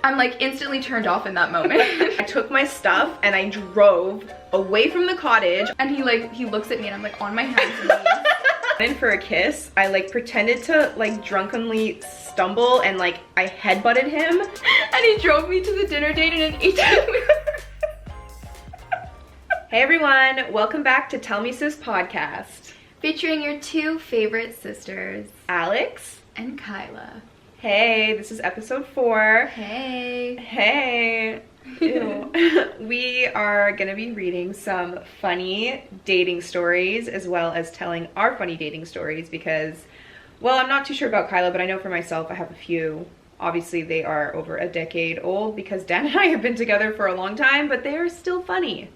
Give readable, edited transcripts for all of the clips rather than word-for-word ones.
I'm like instantly turned off in that moment. I took my stuff and I drove away from the cottage. And he looks at me and I'm like on my hands and knees. In for a kiss, I like pretended to like drunkenly stumble and like I headbutted him. And he drove me to the dinner date in an 18-wheeler. Hey everyone, welcome back to Tellmesispodcast. Featuring your two favorite sisters, Alex and Kyla. Hey, this is episode 4. Hey. Hey. Ew. We are gonna be reading some funny dating stories as well as telling our funny dating stories because, well, I'm not too sure about Kyla, but I know for myself I have a few. Obviously they are over a decade old because Dan and I have been together for a long time, but they are still funny.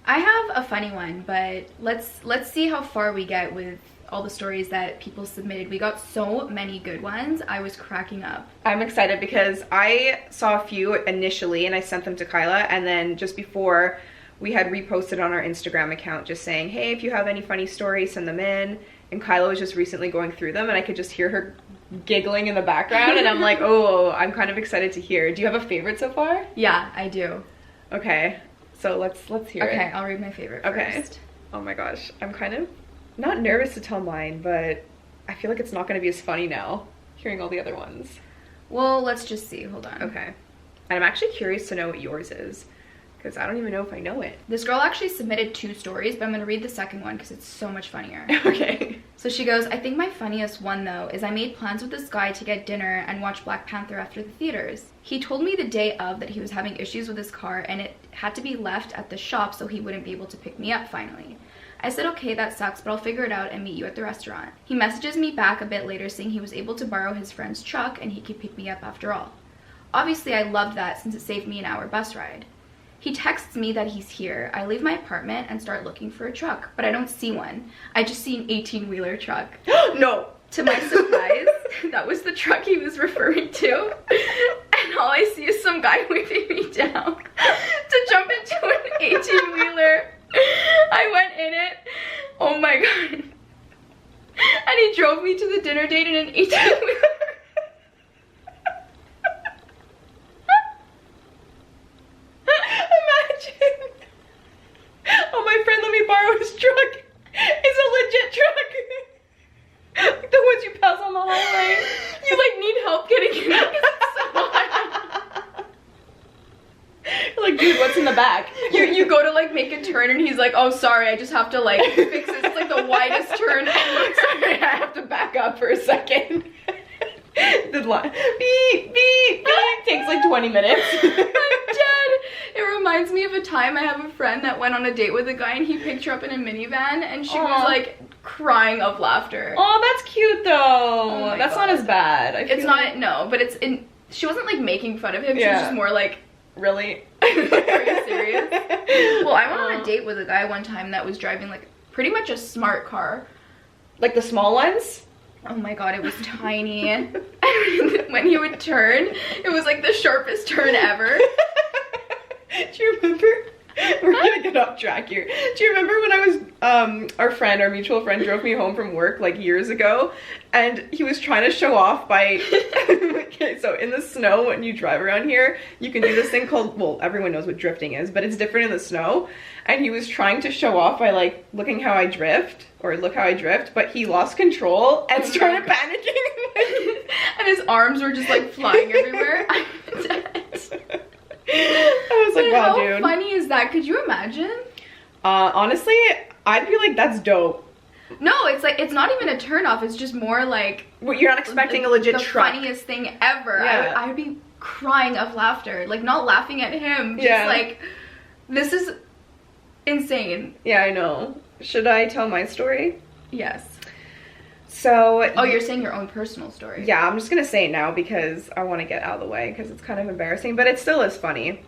I have a funny one, but let's see how far we get with all the stories that people submitted. We got so many good ones. I was cracking up. I'm excited because I saw a few initially and I sent them to Kyla, and then just before we had reposted on our Instagram account just saying, hey, if you have any funny stories, send them in. And Kyla was just recently going through them and I could just hear her giggling in the background and I'm like, oh, I'm kind of excited to hear. Do you have a favorite so far? Yeah, I do. Okay, so let's hear it. Okay, I'll read my favorite first. Oh my gosh, I'm kind of not nervous to tell mine, but I feel like it's not going to be as funny now, hearing all the other ones. Well, let's just see. Hold on. Okay. And I'm actually curious to know what yours is, because I don't even know if I know it. This girl actually submitted 2 stories, but I'm going to read the second one because it's so much funnier. Okay. So she goes, I think my funniest one, though, is I made plans with this guy to get dinner and watch Black Panther after the theaters. He told me the day of that he was having issues with his car and it had to be left at the shop so he wouldn't be able to pick me up finally. I said, okay, that sucks, but I'll figure it out and meet you at the restaurant. He messages me back a bit later saying he was able to borrow his friend's truck and he could pick me up after all. Obviously, I loved that since it saved me an hour bus ride. He texts me that he's here. I leave my apartment and start looking for a truck, but I don't see one. I just see an 18-wheeler truck. No! To my surprise, that was the truck he was referring to. And all I see is some guy waving me down to jump into an 18-wheeler. I went in it. Oh my god. And he drove me to the dinner date in an 18-wheeler. Imagine. Oh, my friend let me borrow his truck. It's a legit truck. Like the ones you pass on the highway. You like need help getting in it because it's so high. You're like, dude, what's in the back? You go to like make a turn and he's like, oh sorry, I just have to like fix this. It's like the widest turn ever. Sorry, I have to back up for a second. The line, beep, beep, beep, takes like 20 minutes. I'm dead. It reminds me of a time I have a friend that went on a date with a guy and he picked her up in a minivan and she was like crying of laughter. Oh, that's cute though. Oh that's God. not as bad. It's not, no, but it's in, she wasn't like making fun of him. She was just more like, really? Are you serious? Well, I went on a date with a guy one time that was driving like pretty much a smart car. Like the small ones? Oh my god, it was tiny. And when he would turn, it was like the sharpest turn ever. Do you remember? We're gonna get off track here. Do you remember when I was, our mutual friend drove me home from work like years ago and he was trying to show off by, okay, so in the snow when you drive around here, you can do this thing called, well, everyone knows what drifting is, but it's different in the snow. And he was trying to show off by like, looking how I drift, or look how I drift, but he lost control and started panicking. And his arms were just like flying everywhere. I'm dead. I was like, wow, dude. How funny is that? Could you imagine? Honestly, I'd be like, that's dope. No, it's like, it's not even a turn off. It's just more like, well, you're not expecting a legit truck. The funniest thing ever. Yeah. I would be crying of laughter. Like, not laughing at him. Just like, this is insane. Yeah, I know. Should I tell my story? Yes. So, oh, you're saying your own personal story. Yeah, I'm just gonna say it now because I want to get out of the way because it's kind of embarrassing, but it still is funny.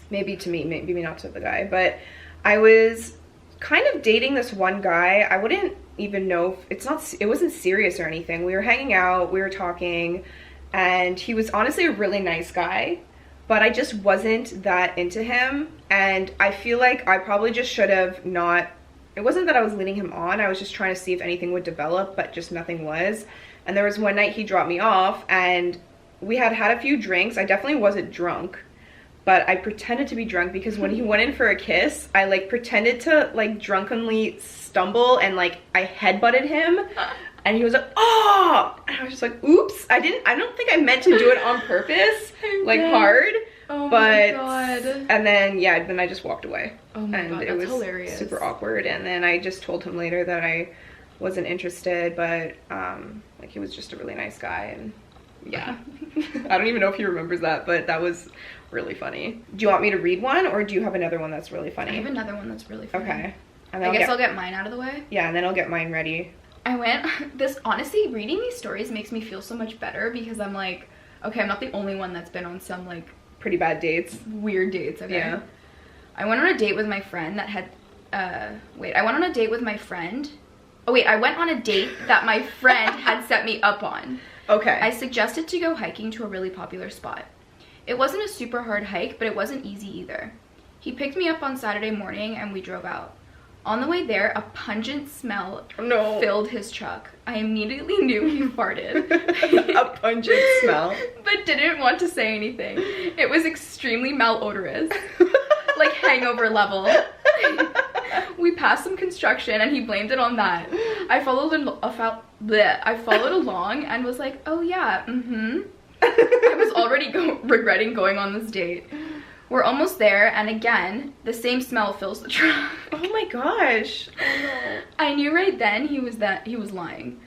Maybe to me, maybe not to the guy, but I was kind of dating this one guy. I wouldn't even know if it wasn't serious or anything. We were hanging out, we were talking, and he was honestly a really nice guy, but I just wasn't that into him, and I feel like I probably just should have not. It wasn't that I was leading him on, I was just trying to see if anything would develop, but just nothing was. And there was one night he dropped me off and we had a few drinks. I definitely wasn't drunk, but I pretended to be drunk because when he went in for a kiss, I like pretended to like drunkenly stumble and like I headbutted him, and he was like, oh, and I was just like, oops, I don't think I meant to do it on purpose, like hard. Oh but, my god. And then, yeah, then I just walked away. Oh my god, that's hilarious. Super awkward. And then I just told him later that I wasn't interested, but, like, he was just a really nice guy, and yeah. I don't even know if he remembers that, but that was really funny. Do you want me to read one, or do you have another one that's really funny? I have another one that's really funny. Okay. And I guess I'll get mine out of the way. Yeah, and then I'll get mine ready. Honestly, reading these stories makes me feel so much better because I'm like, okay, I'm not the only one that's been on some, like, pretty bad dates. Weird dates, okay? Yeah. I went on a date with my friend that had, I went on a date with my friend. Oh, wait, I went on a date that my friend had set me up on. Okay. I suggested to go hiking to a really popular spot. It wasn't a super hard hike, but it wasn't easy either. He picked me up on Saturday morning and we drove out. On the way there, a pungent smell filled his truck. I immediately knew he farted. A pungent smell. But didn't want to say anything. It was extremely malodorous. Like hangover level. We passed some construction and he blamed it on that. I followed along and was like, oh yeah, I was already regretting going on this date. We're almost there, and again, the same smell fills the truck. Oh my gosh. Oh no. I knew right then he was lying.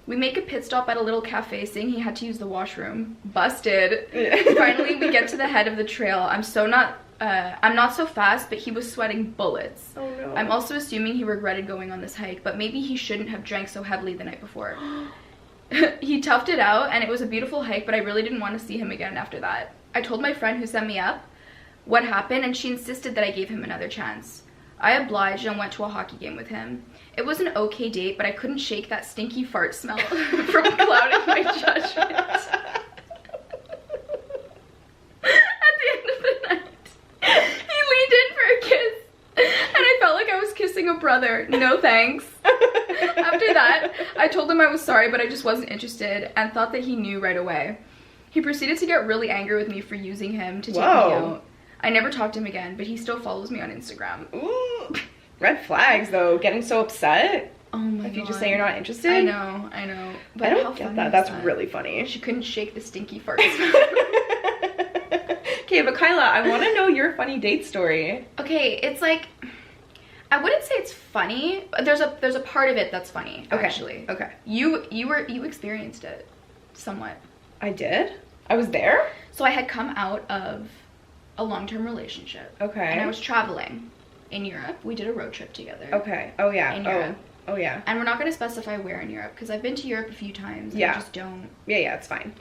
We make a pit stop at a little cafe saying he had to use the washroom. Busted. Finally, we get to the head of the trail. I'm not so fast, but he was sweating bullets. Oh no. I'm also assuming he regretted going on this hike, but maybe he shouldn't have drank so heavily the night before. He toughed it out, and it was a beautiful hike, but I really didn't want to see him again after that. I told my friend who sent me up what happened, and she insisted that I gave him another chance. I obliged and went to a hockey game with him. It was an okay date, but I couldn't shake that stinky fart smell from clouding my judgment. At the end of the night, he leaned in for a kiss, and I felt like I was kissing a brother. No thanks. After that, I told him I was sorry, but I just wasn't interested, and thought that he knew right away. He proceeded to get really angry with me for using him to take me out. I never talked to him again, but he still follows me on Instagram. Ooh. Red flags, though. Getting so upset. Oh my god. If you just say you're not interested. I know. But I don't get that. That's really funny. She couldn't shake the stinky fart smell. Okay, but Kyla, I want to know your funny date story. Okay, it's like, I wouldn't say it's funny, but there's a part of it that's funny, actually. Okay. You experienced it somewhat. I did? I was there? So I had come out of a long-term relationship. Okay. And I was traveling in Europe. We did a road trip together. Okay. Oh yeah. In Europe. Oh yeah. And we're not going to specify where in Europe because I've been to Europe a few times. And yeah. I just don't. Yeah, it's fine.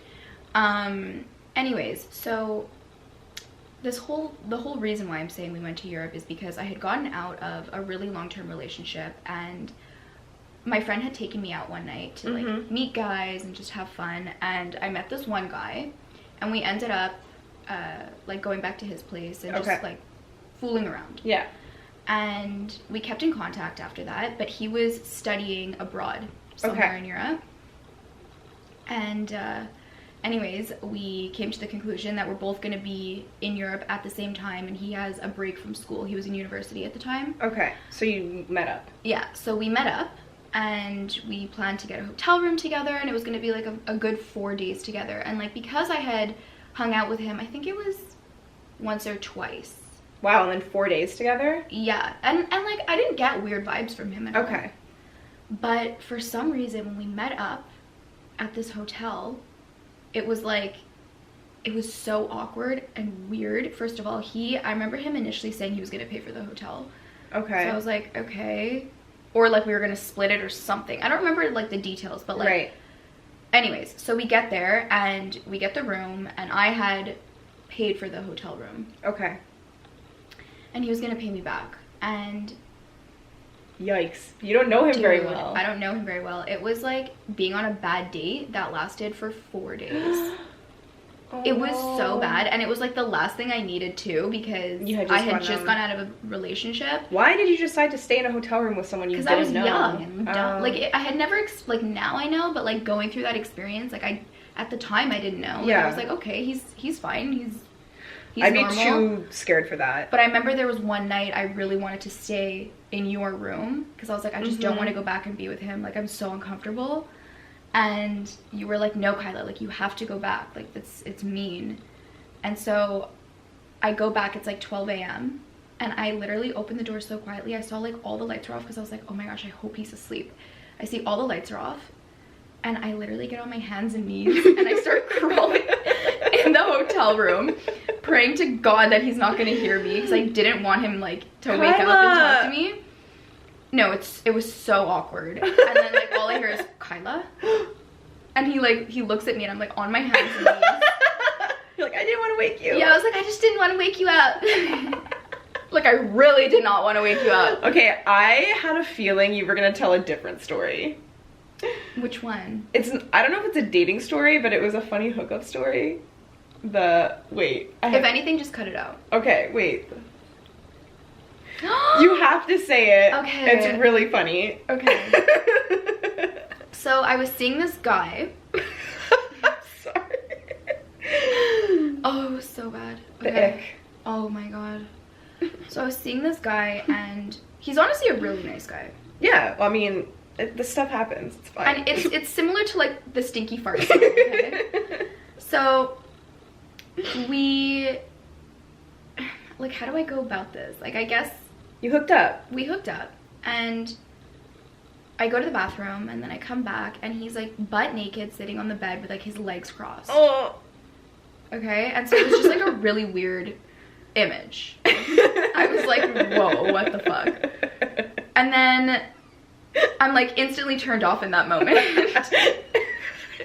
Anyways, so the whole reason why I'm saying we went to Europe is because I had gotten out of a really long-term relationship, and my friend had taken me out one night to like meet guys and just have fun, and I met this one guy, and we ended up like going back to his place and just like fooling around. Yeah. And we kept in contact after that, but he was studying abroad somewhere in Europe. And anyways, we came to the conclusion that we're both going to be in Europe at the same time, and he has a break from school. He was in university at the time. Okay, so you met up. Yeah, so we met up, and we planned to get a hotel room together, and it was going to be like a good 4 days together. And like, because I had hung out with him, I think it was once or twice. Wow, and then 4 days together? Yeah, and like, I didn't get weird vibes from him at all. Okay. But for some reason, when we met up at this hotel, it was like, it was so awkward and weird. First of all, I remember him initially saying he was going to pay for the hotel. Okay. So I was like, okay. Or like we were going to split it or something. I don't remember like the details, but like. Right. Anyways, so we get there and we get the room, and I had paid for the hotel room. Okay. And he was going to pay me back. And yikes. You don't know him very well. I don't know him very well. It was like being on a bad date that lasted for 4 days. It was so bad, and it was like the last thing I needed too, because I had just gone out of a relationship. Why did you decide to stay in a hotel room with someone you didn't know? Because I was young and dumb. Like, I had never, like, now I know, but like going through that experience, like, I at the time I didn't know. Like, Yeah. I was like, okay, he's fine. He's I'd normal. be too scared for that. But I remember there was one night I really wanted to stay in your room because I was like, I just don't want to go back and be with him. Like, I'm so uncomfortable. And you were like, no, Kyla, like, you have to go back. Like, it's mean. And so I go back. It's like 12 a.m. And I literally opened the door so quietly. I saw, like, all the lights were off because I was like, oh my gosh, I hope he's asleep. I see all the lights are off. And I literally get on my hands and knees and I start crawling in the hotel room, praying to God that he's not going to hear me because I didn't want him, like, to wake up and talk to me. No, it was so awkward. And then, like, all I hear is, Kyla? And he looks at me and I'm, like, on my hands and knees. You're like, I didn't want to wake you. Yeah, I was like, I just didn't want to wake you up. Like, I really did not want to wake you up. Okay, I had a feeling you were going to tell a different story. Which one? I don't know if it's a dating story, but it was a funny hookup story. If anything, just cut it out. Okay, wait. You have to say it. Okay. It's really funny. Okay. So I was seeing this guy. Sorry. Oh, it was so bad. The ick. Oh my god. So I was seeing this guy and he's honestly a really nice guy. Yeah, well, I mean, this stuff happens. It's fine. And it's similar to, like, the stinky fart song, okay? So we, like, how do I go about this? Like, I guess You hooked up. we hooked up and I go to the bathroom and then I come back and he's, like, butt naked sitting on the bed with, like, his legs crossed. Oh. Okay? And so it was just, like, a really weird image. I was like, whoa, what the fuck? And then I'm, like, instantly turned off in that moment.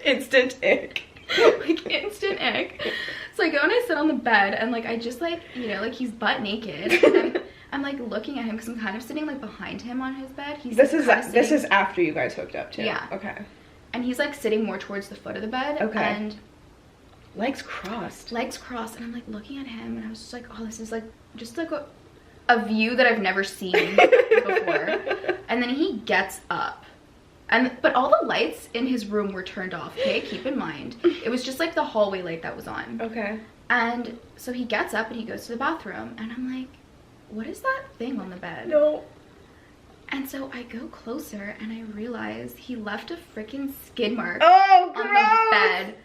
Instant ick. Like, instant ick. So I go and I sit on the bed and, like, I just, like, you know, like, he's butt naked. And I'm like, looking at him because I'm kind of sitting, like, behind him on his bed. This is after you guys hooked up, too. Yeah. Okay. And he's, like, sitting more towards the foot of the bed. Okay. And legs crossed. Legs crossed. And I'm, like, looking at him and I was just like, oh, this is, like, just, like, a view that I've never seen before. And then he gets up. But all the lights in his room were turned off, okay? Keep in mind. It was just, like, the hallway light that was on. Okay. And so he gets up and he goes to the bathroom. And I'm like, what is that thing on the bed? No. And so I go closer and I realize he left a freaking skid mark on the bed.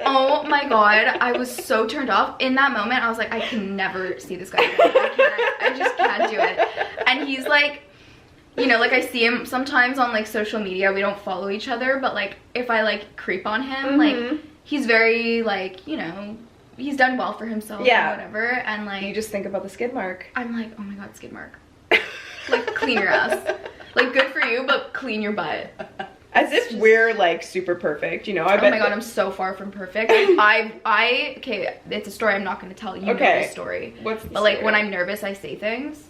Oh my god, I was so turned off. In that moment, I was like, I can never see this guy again. I just can't do it. And he's like, you know, like, I see him sometimes on, like, social media. We don't follow each other, but, like, if I, like, creep on him, like, he's very, like, you know, he's done well for himself or whatever. And, like, you just think about the skid mark. I'm like, oh my god, skid mark. Like, clean your ass. Like, good for you, but clean your butt. As if we're, like, super perfect, you know? Oh my god, I'm so far from perfect. Okay, it's a story I'm not going to tell you. Okay. Know the story. What's the But, like, when I'm nervous, I say things.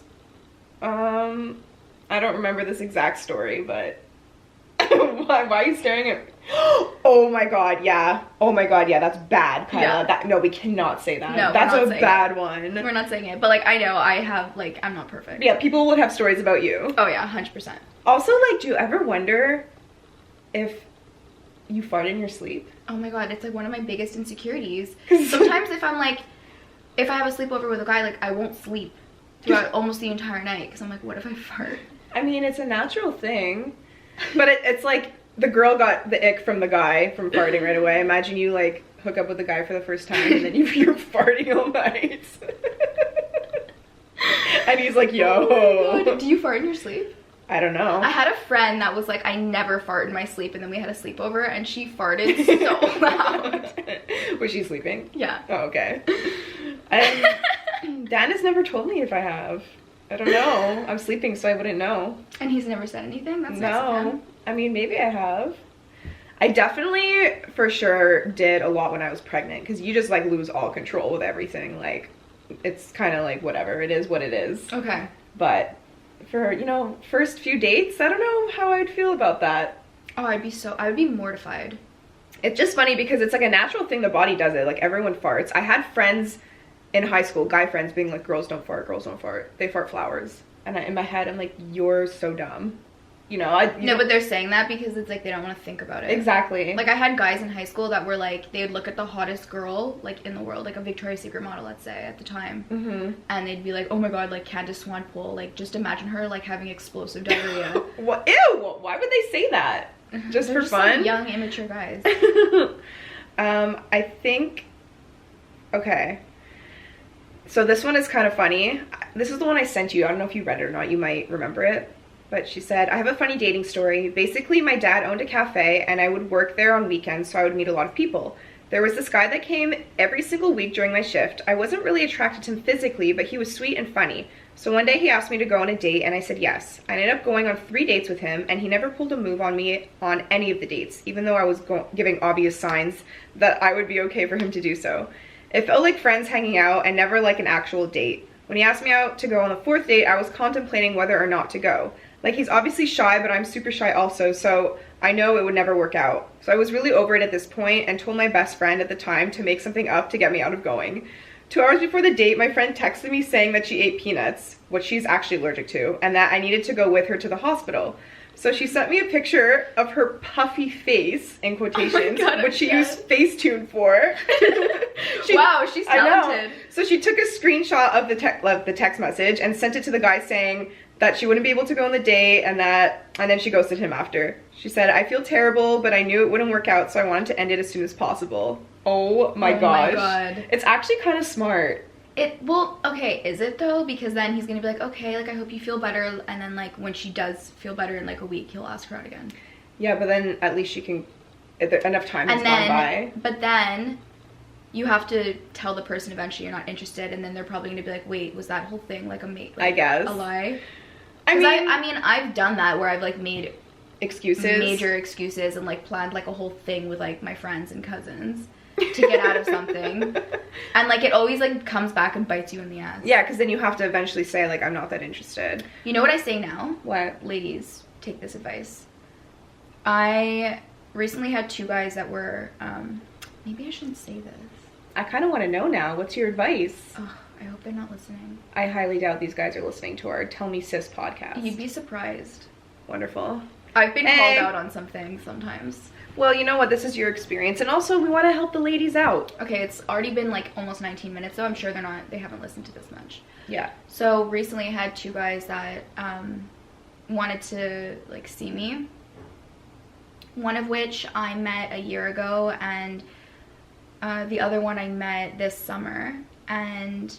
I don't remember this exact story, but why are you staring at me? Oh my god, yeah. Oh my god, yeah, that's bad, Kyla. Yeah. No, we cannot say that. No, that's a bad one. We're not saying it, but, like, I know I have, like, I'm not perfect. Yeah, people would have stories about you. Oh yeah, 100%. Also, like, do you ever wonder if you fart in your sleep? Oh my god, it's, like, one of my biggest insecurities. Sometimes if I have a sleepover with a guy, like, I won't sleep throughout almost the entire night because I'm like, what if I fart? I mean, it's a natural thing, but it's like the girl got the ick from the guy from farting right away. Imagine you, like, hook up with the guy for the first time and then you're farting all night. And he's like, yo. Oh my god, do you fart in your sleep? I don't know. I had a friend that was like, I never fart in my sleep, and then we had a sleepover and she farted so loud. Was she sleeping? Yeah. Oh, okay. Dan has never told me if I have. I don't know. I'm sleeping, so I wouldn't know. And he's never said anything? That's nice of him. I mean, maybe I have. I definitely, for sure, did a lot when I was pregnant, because you just, like, lose all control with everything. Like, it's kind of like, whatever. It is what it is. Okay. But for, you know, first few dates, I don't know how I'd feel about that. Oh, I would be mortified. It's just funny because it's, like, a natural thing. The body does it. Like, everyone farts. I had friends in high school, guy friends, being like, girls don't fart, they fart flowers. And in my head, I'm like, you're so dumb. you know, but they're saying that because it's like they don't want to think about it. Exactly. Like I had guys in high school that were like, they would look at the hottest girl like in the world, like a Victoria's Secret model, let's say, at the time, and they'd be like, oh my god, like Candace Swanepoel, like just imagine her like having explosive diarrhea. What? Ew! Why would they say that? Just for fun? Like young, immature guys. I think. Okay. So this one is kind of funny. This is the one I sent you. I don't know if you read it or not. You might remember it. But she said, I have a funny dating story. Basically, my dad owned a cafe and I would work there on weekends, so I would meet a lot of people. There was this guy that came every single week during my shift. I wasn't really attracted to him physically, but he was sweet and funny. So one day he asked me to go on a date and I said yes. I ended up going on 3 dates with him and he never pulled a move on me on any of the dates, even though I was giving obvious signs that I would be okay for him to do so. It felt like friends hanging out and never like an actual date. When he asked me out to go on the 4th date, I was contemplating whether or not to go. Like, he's obviously shy, but I'm super shy also, so I know it would never work out. So I was really over it at this point and told my best friend at the time to make something up to get me out of going. 2 hours before the date, my friend texted me saying that she ate peanuts, which she's actually allergic to, and that I needed to go with her to the hospital. So she sent me a picture of her puffy face, in quotations, which she used Facetune for. Wow, she's talented. So she took a screenshot of the text message and sent it to the guy saying that she wouldn't be able to go on the date and then she ghosted him after. She said, I feel terrible, but I knew it wouldn't work out, so I wanted to end it as soon as possible. Oh my gosh. God. It's actually kind of smart. Well, okay, is it though? Because then he's gonna be like, okay, like I hope you feel better, and then like when she does feel better in like a week, he'll ask her out again. Yeah, but then at least she can, enough time has gone by. But then you have to tell the person eventually you're not interested, and then they're probably gonna be like, wait, was that whole thing like I guess a lie? I mean, I've done that where I've like made major excuses and like planned like a whole thing with like my friends and cousins to get out of something, and like it always like comes back and bites you in the ass. Yeah, because then you have to eventually say like, I'm not that interested. You know what I say now? What? Ladies, take this advice. I recently had 2 guys that were maybe I shouldn't say this. I kind of want to know now. What's your advice? Oh, I hope they're not listening. I highly doubt these guys are listening to our Tell Me Sis podcast. You'd be surprised. Wonderful. I've been called out on some things sometimes. Well, you know what? This is your experience, and also we want to help the ladies out. Okay, it's already been like almost 19 minutes, so I'm sure they haven't listened to this much. Yeah. So recently I had 2 guys that wanted to like see me. One of which I met a year ago, and the other one I met this summer. And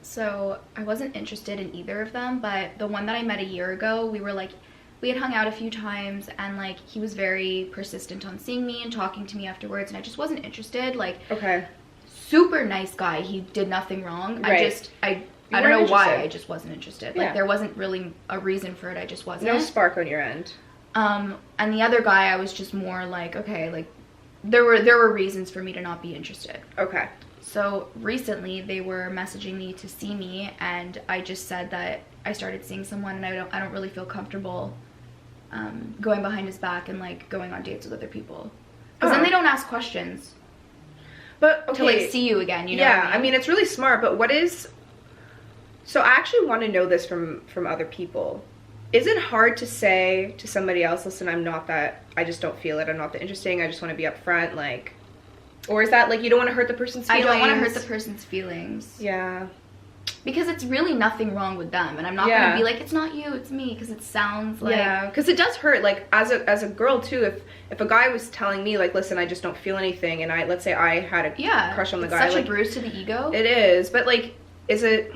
so I wasn't interested in either of them, but the one that I met a year ago, we had hung out a few times, and like he was very persistent on seeing me and talking to me afterwards, and I just wasn't interested. Like, okay, super nice guy, he did nothing wrong. Right. I don't know why, I just wasn't interested. Like, there wasn't really a reason for it, I just wasn't. No spark on your end. And the other guy, I was just more like, okay, like there were reasons for me to not be interested. Okay. So recently they were messaging me to see me, and I just said that I started seeing someone and I don't really feel comfortable going behind his back and like going on dates with other people, because then they don't ask questions. But okay, to like see you again, you know? Yeah, what I mean? it's really smart. But what is? So I actually want to know this from other people. Is it hard to say to somebody else, listen, I'm not that, I just don't feel it, I'm not that interesting, I just want to be upfront, like, or is that like you don't want to hurt the person's feelings? I don't want to hurt the person's feelings. Yeah. Because it's really nothing wrong with them, and I'm not gonna be like, it's not you, it's me, because it sounds like... Yeah, because it does hurt, like, as a girl, too, if a guy was telling me, like, listen, I just don't feel anything, and let's say I had a crush on the guy. It's such like, a bruise to the ego. It is, but, like, is it...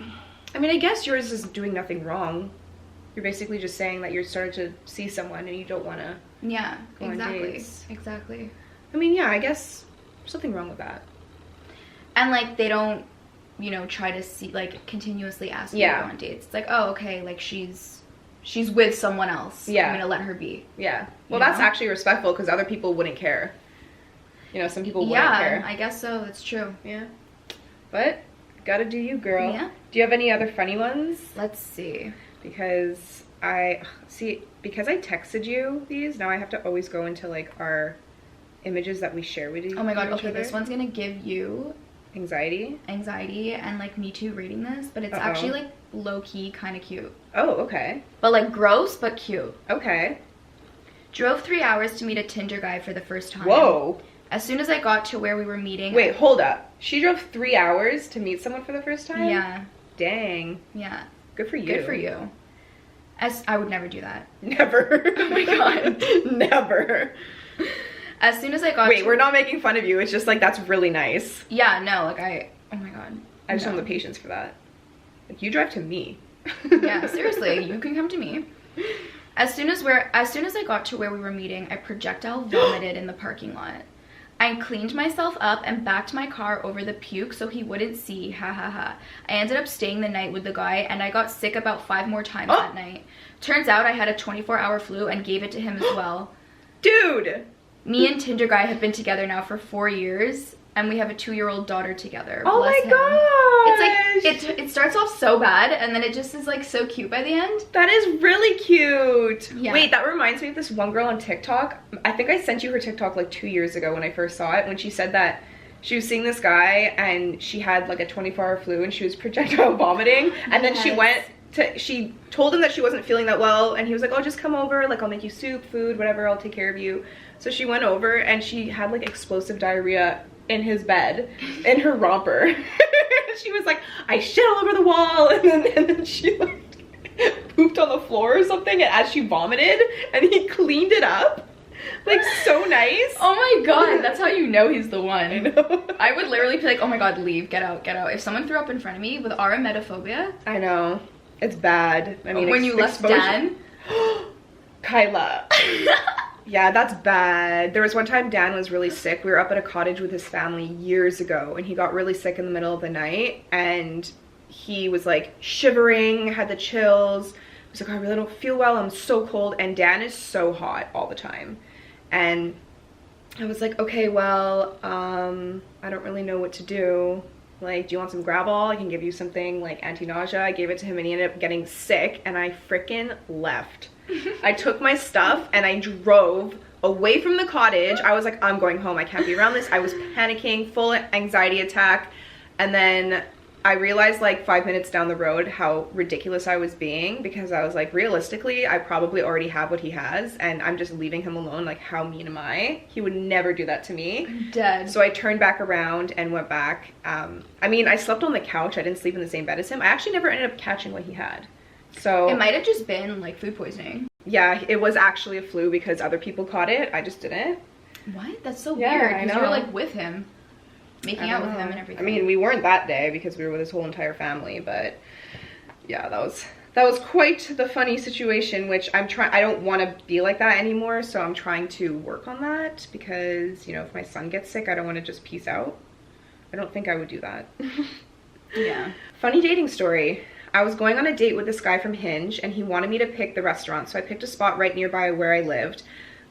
I mean, I guess yours is doing nothing wrong. You're basically just saying that you're starting to see someone and you don't want to go on dates. Exactly. I mean, yeah, I guess there's nothing wrong with that. And, like, they don't, you know, try to see, like, continuously ask you to go on dates. It's like, oh, okay, like, she's with someone else. Yeah. I'm gonna let her be. Yeah. Well, that's actually respectful, because other people wouldn't care. You know, some people wouldn't care. Yeah, I guess so. That's true. Yeah. But, gotta do you, girl. Yeah. Do you have any other funny ones? Let's see. Because I texted you these, now I have to always go into, like, our images that we share with you. Oh my god, okay, this one's gonna give you Anxiety? and like me too reading this, but it's actually like low-key kind of cute. Oh, okay. But like gross, but cute. Okay. Drove 3 hours to meet a Tinder guy for the first time. Whoa. As soon as I got to where we were meeting... Wait, hold up. She drove 3 hours to meet someone for the first time? Yeah. Dang. Yeah. Good for you. Good for you. I would never do that. Never. Oh my god. Never. As soon as I got Wait, we're not making fun of you. It's just like, that's really nice. Yeah, no, like oh my god. I just don't have the patience for that. Like, you drive to me. Yeah, seriously, you can come to me. As soon as I got to where we were meeting, I projectile vomited in the parking lot. I cleaned myself up and backed my car over the puke so he wouldn't see, ha ha ha. I ended up staying the night with the guy, and I got sick about 5 more times that night. Turns out I had a 24-hour flu and gave it to him as well. Dude! Me and Tinder guy have been together now for 4 years, and we have a 2-year-old daughter together. Oh Bless my him. gosh! It's like, it starts off so bad, and then it just is like so cute by the end. That is really cute. Yeah. Wait, that reminds me of this one girl on TikTok. I think I sent you her TikTok like 2 years ago when I first saw it, when she said that she was seeing this guy and she had like a 24-hour flu and she was projectile vomiting, and then she told him that she wasn't feeling that well, and he was like, oh, just come over, like I'll make you soup, food, whatever, I'll take care of you. So she went over and she had like explosive diarrhea in his bed, in her romper. She was like, I shit all over the wall, and then she like pooped on the floor or something, and as she vomited, and he cleaned it up. Like, so nice. Oh my god, that's how you know he's the one. I know. I would literally be like, oh my god, leave, get out, get out. If someone threw up in front of me with aromatophobia. I know. It's bad. I mean, when you left Dan. Kyla. Yeah, that's bad. There was one time Dan was really sick. We were up at a cottage with his family years ago, and he got really sick in the middle of the night, and he was like shivering, had the chills. He was like, I really don't feel well, I'm so cold. And Dan is so hot all the time. And I was like, okay, well, I don't really know what to do. Like, do you want some Gravol? I can give you something like anti-nausea. I gave it to him and he ended up getting sick, and I freaking left. I took my stuff and I drove away from the cottage. I was like, I'm going home. I can't be around this. I was panicking, full anxiety attack. And then I realized like 5 minutes down the road how ridiculous I was being, because I was like, realistically, I probably already have what he has and I'm just leaving him alone. Like, how mean am I? He would never do that to me. I'm dead. So I turned back around and went back. I mean, I slept on the couch. I didn't sleep in the same bed as him. I actually never ended up catching what he had. So it might have just been like food poisoning. Yeah, it was actually a flu because other people caught it. I just didn't. What? That's so Yeah, weird. I Because know. you were like with him, making out with him and everything. I mean, we weren't that day because we were with his whole entire family, but yeah, that was quite the funny situation, which I don't want to be like that anymore, so I'm trying to work on that, because, you know, if my son gets sick, I don't want to just peace out. I don't think I would do that. Yeah. Funny dating story. I was going on a date with this guy from Hinge, and he wanted me to pick the restaurant, so I picked a spot right nearby where I lived,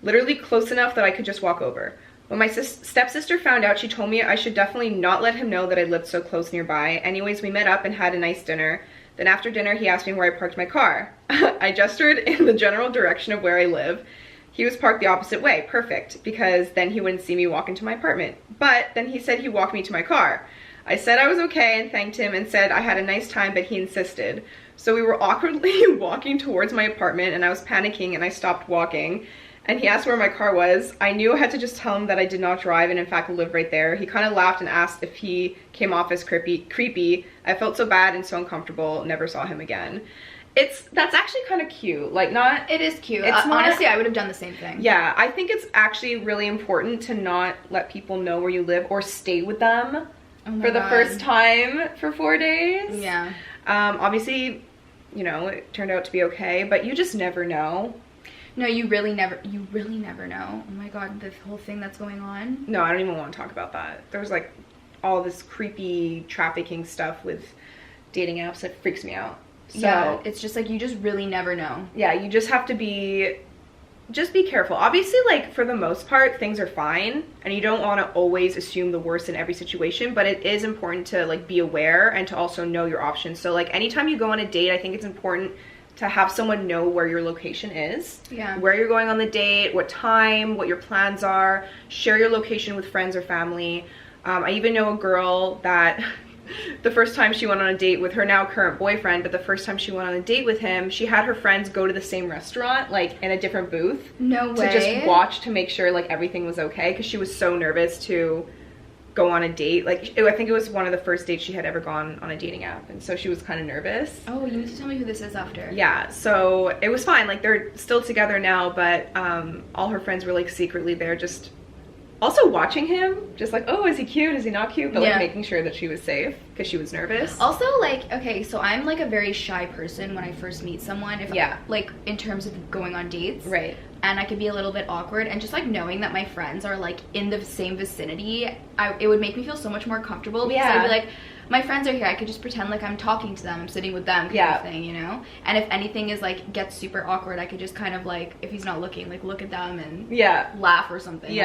literally close enough that I could just walk over. When my stepsister found out, she told me I should definitely not let him know that I lived so close nearby. Anyways, we met up and had a nice dinner. Then after dinner, he asked me where I parked my car. I gestured in the general direction of where I live. He was parked the opposite way. Perfect, because then he wouldn't see me walk into my apartment. But then he said he'd walk me to my car. I said I was okay and thanked him and said I had a nice time, but he insisted. So we were awkwardly walking towards my apartment, and I was panicking and I stopped walking. And he asked where my car was. I knew I had to just tell him that I did not drive and in fact live right there. He kind of laughed and asked if he came off as creepy. I felt so bad and so uncomfortable. Never saw him again. That's actually kind of cute. Like, not... It is cute. It's not, honestly, I would have done the same thing. Yeah, I think it's actually really important to not let people know where you live or stay with them for the first time for 4 days. Yeah. Obviously, you know, it turned out to be okay, but you just never know. No, you really never know. Oh my god, this whole thing that's going on. No, I don't even want to talk about that. There's like all this creepy trafficking stuff with dating apps that freaks me out. So, yeah, it's just like, you just really never know. Yeah, you just have to be careful. Obviously, like, for the most part, things are fine, and you don't want to always assume the worst in every situation, but it is important to, like, be aware and to also know your options. So, like, anytime you go on a date, I think it's important to have someone know where your location is. Yeah. Where you're going on the date, what time, what your plans are. Share your location with friends or family. I even know a girl that the first time she went on a date with her now current boyfriend, but the first time she went on a date with him, she had her friends go to the same restaurant, like in a different booth. No way. To just watch to make sure like everything was okay, because she was so nervous to go on a date. Like I think it was one of the first dates she had ever gone on a dating app, and so she was kind of nervous. Oh, you need to tell me who this is after. Yeah, so it was fine. Like they're still together now, but all her friends were like secretly there, just also watching him, just like, oh, is he cute, is he not cute, but like making sure that she was safe because she was nervous. Also, like, okay, so I'm like a very shy person when I first meet someone, if like in terms of going on dates, right? And I could be a little bit awkward, and just like knowing that my friends are like in the same vicinity, it would make me feel so much more comfortable, because I'd be like, my friends are here, I could just pretend like I'm talking to them, I'm sitting with them, kind of thing, you know? And if anything is like gets super awkward, I could just kind of like, if he's not looking, like look at them and laugh or something.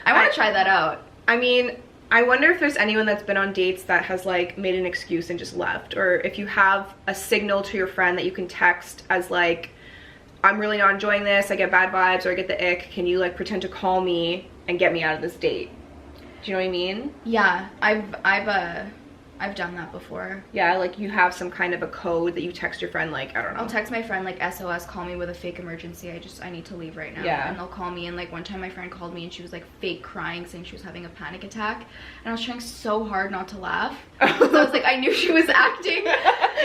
I want to try that out. I mean, I wonder if there's anyone that's been on dates that has like made an excuse and just left, or if you have a signal to your friend that you can text as like, I'm really not enjoying this, I get bad vibes, or I get the ick, can you like pretend to call me and get me out of this date? Do you know what I mean? Yeah, I've done that before. Yeah, like you have some kind of a code that you text your friend, like, I don't know. I'll text my friend like, SOS, call me with a fake emergency, I need to leave right now. Yeah. And they'll call me, and like one time my friend called me and she was like fake crying, saying she was having a panic attack, and I was trying so hard not to laugh. So I was like, I knew she was acting.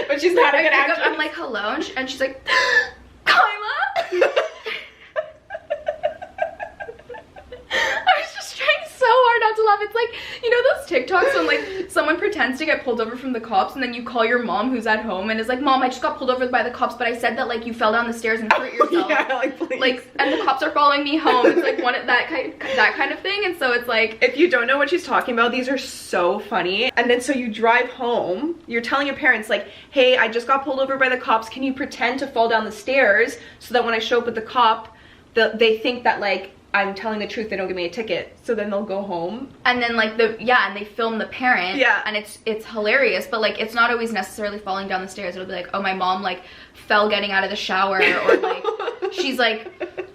But she's not a good actress. I'm like, hello, and she's like, Kyla? I was just trying so hard not to laugh. It's like, you know those TikToks when like someone pretends to get pulled over from the cops, and then you call your mom who's at home and is like, Mom, I just got pulled over by the cops, but I said that like you fell down the stairs and hurt yourself. Yeah, like, please. Like, and the cops are following me home. It's like that kind of thing. And so it's like, if you don't know what she's talking about, these are so funny. And then so you drive home, you're telling your parents like, hey, I just got pulled over by the cops, can you pretend to fall down the stairs so that when I show up with the cop, they think that like I'm telling the truth, they don't give me a ticket. So then they'll go home, and then like and they film the parent, and it's hilarious. But like, it's not always necessarily falling down the stairs. It'll be like, oh, my mom like fell getting out of the shower, or like she's like,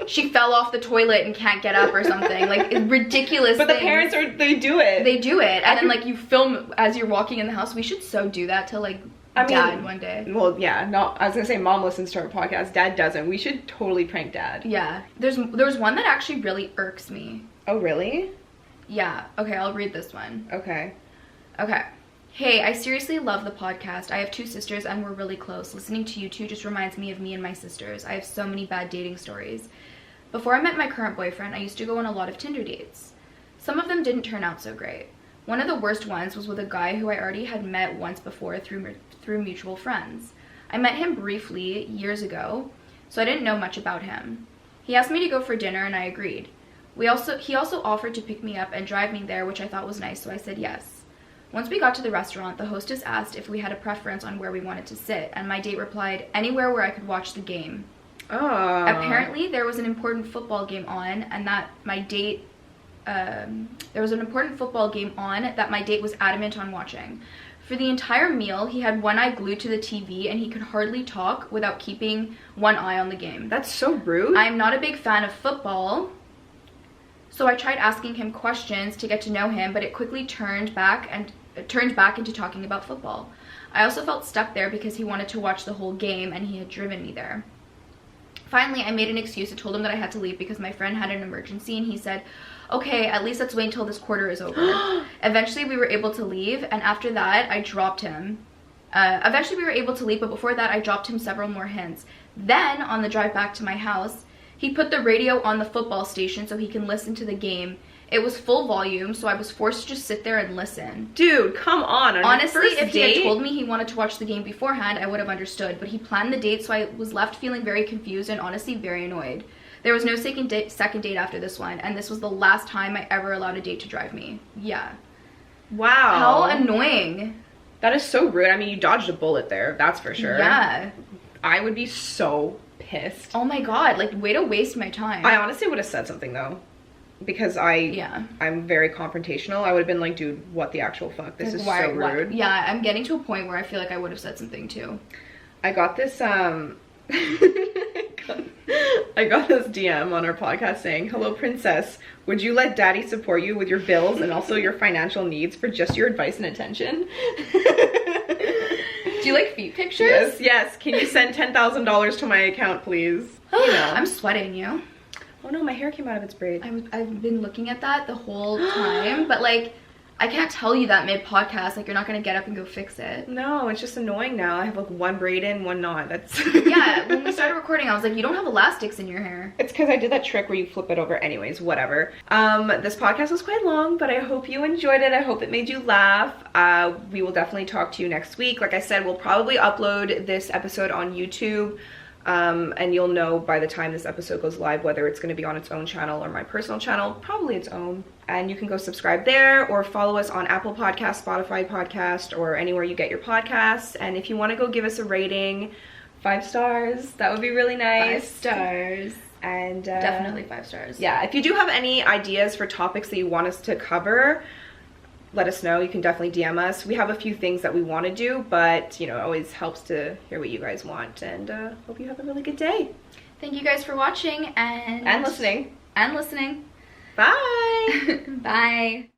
she fell off the toilet and can't get up or something, like ridiculous. But things. The parents they do it, and then like you film as you're walking in the house. We should so do that to like Dad one day. Well, yeah, no, I was gonna say Mom listens to our podcast, Dad doesn't. We should totally prank Dad. Yeah, there's one that actually really irks me. Oh, really? Yeah. Okay, I'll read this one. Okay. Hey, I seriously love the podcast. I have 2 sisters and we're really close. Listening to you two just reminds me of me and my sisters. I have so many bad dating stories. Before I met my current boyfriend, I used to go on a lot of Tinder dates. Some of them didn't turn out so great. One of the worst ones was with a guy who I already had met once before through mutual friends. I met him briefly years ago, so I didn't know much about him. He asked me to go for dinner and I agreed. He also offered to pick me up and drive me there, which I thought was nice, so I said yes. Once we got to the restaurant, the hostess asked if we had a preference on where we wanted to sit, and my date replied, anywhere where I could watch the game. Oh. Apparently, there was an important football game on, and that my date was adamant on watching. For the entire meal, he had one eye glued to the TV, and he could hardly talk without keeping one eye on the game. That's so rude. I am not a big fan of football, so I tried asking him questions to get to know him, but it quickly turned back into talking about football. I also felt stuck there because he wanted to watch the whole game, and he had driven me there. Finally, I made an excuse and told him that I had to leave because my friend had an emergency, and he said, okay, at least let's wait until this quarter is over. Eventually, we were able to leave, and after that, I dropped him. Eventually, we were able to leave, but before that, I dropped him several more hints. Then, on the drive back to my house, he put the radio on the football station so he can listen to the game. It was full volume, so I was forced to just sit there and listen. Dude, come on. Honestly, if he had told me he wanted to watch the game beforehand, I would have understood, but he planned the date, so I was left feeling very confused and honestly very annoyed. There was no second date after this one, and this was the last time I ever allowed a date to drive me. Yeah. Wow. How annoying. That is so rude. I mean, you dodged a bullet there, that's for sure. Yeah. I would be so pissed. Oh my god, like, way to waste my time. I honestly would have said something, though. Because I'm very confrontational. I would have been like, dude, what the actual fuck? This is so rude. Yeah, I'm getting to a point where I feel like I would have said something, too. I got this, I got this DM on our podcast saying, "Hello, princess. Would you let daddy support you with your bills and also your financial needs for just your advice and attention?" Do you like feet pictures? Yes. Can you send $10,000 to my account, please? You know. I'm sweating you. Oh no, my hair came out of its braid. I've been looking at that the whole time, but like, I can't tell you that mid-podcast, like you're not gonna get up and go fix it. No, it's just annoying now. I have like one braid in, one not. That's Yeah, when we started recording, I was like, you don't have elastics in your hair. It's because I did that trick where you flip it over. Anyways, whatever. This podcast was quite long, but I hope you enjoyed it. I hope it made you laugh. We will definitely talk to you next week. Like I said, we'll probably upload this episode on YouTube. And you'll know by the time this episode goes live whether it's going to be on its own channel or my personal channel, probably its own. And you can go subscribe there or follow us on Apple Podcast, Spotify Podcast, or anywhere you get your podcasts. And if you want to go give us a rating, 5 stars, that would be really nice. 5 stars. And definitely 5 stars. Yeah, if you do have any ideas for topics that you want us to cover, let us know. You can definitely DM us. We have a few things that we want to do, but you know, it always helps to hear what you guys want. And hope you have a really good day. Thank you guys for watching and listening. And listening. Bye. Bye.